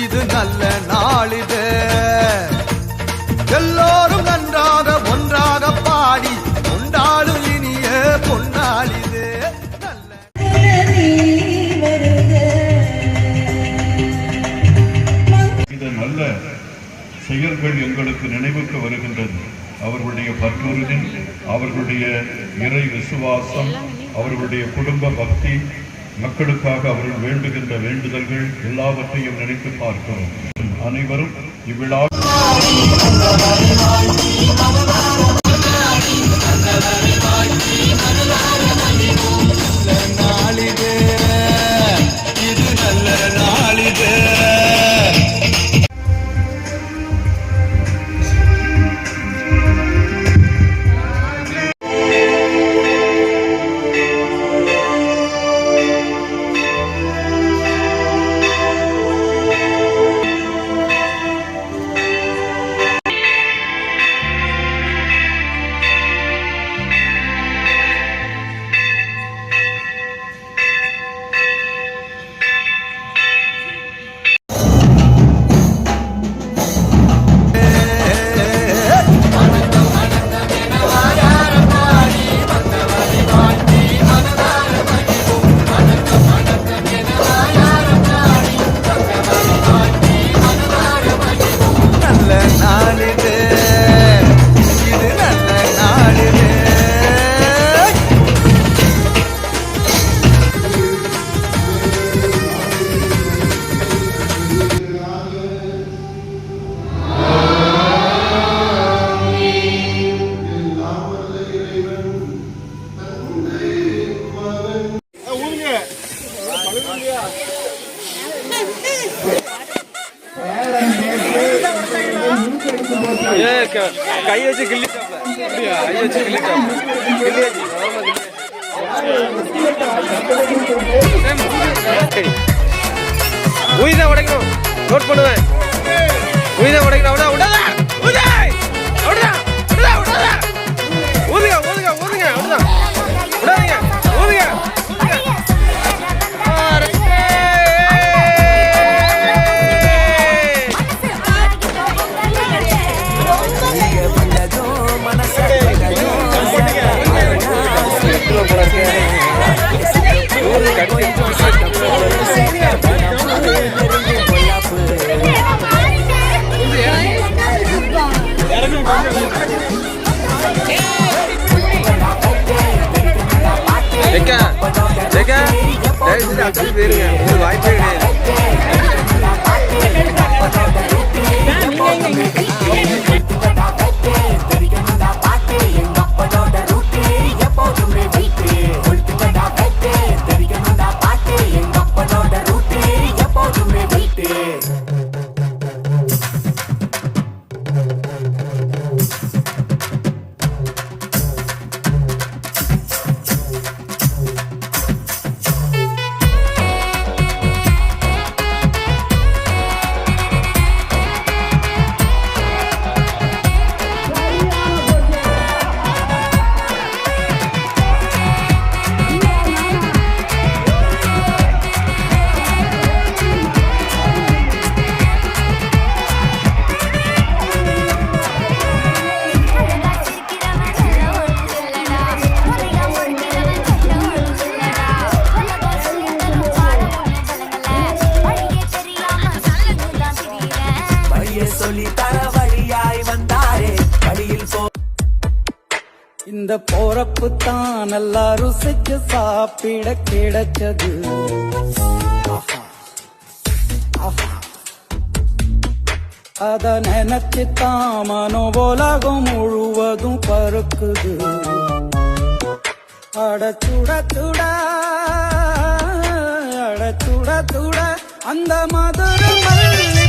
இது நல்ல நாளிது, எல்லோரும் நன்றாக ஒன்றாக பாடி கொண்டாடும் இனிய பொன்னாளிது. இந்த நல்ல செயல்கள் எங்களுக்கு நினைவுக்கு வருகின்றது. அவர்களுடைய பற்றுறுதி, அவர்களுடைய இறை விசுவாசம், அவர்களுடைய குடும்ப பக்தி, மக்களுக்காக அவர்கள் வேண்டுகின்ற வேண்டுதல்கள் எல்லாவற்றையும் நினைத்து பார்க்கிறோம். அனைவரும் இவ்விழா இது நல்ல நாளிது. கை வச்சு கிள்ளிட்டாப்ல, கை வச்சு கிள்ளிட்டாப்ல, உயிரை உடைக்கணும், நோட் பண்ணுவேன். உயிரை உடைக்கணும், விடாத ஊதுங்க ஊதுங்க ஊதுங்க, அவ்வளோதான், விடாதீங்க, ஊதுங்க. வாய்ப்பே கிடையாது. இந்த போறப்பு தான் நல்லா ருசிச்சு சாப்பிட கிடைச்சது. அத நினைச்சுத்தான் மனோ உலகம் முழுவதும் பருக்குது அட சுட சுட அட சுட சுட அந்த மதுரை மல்லி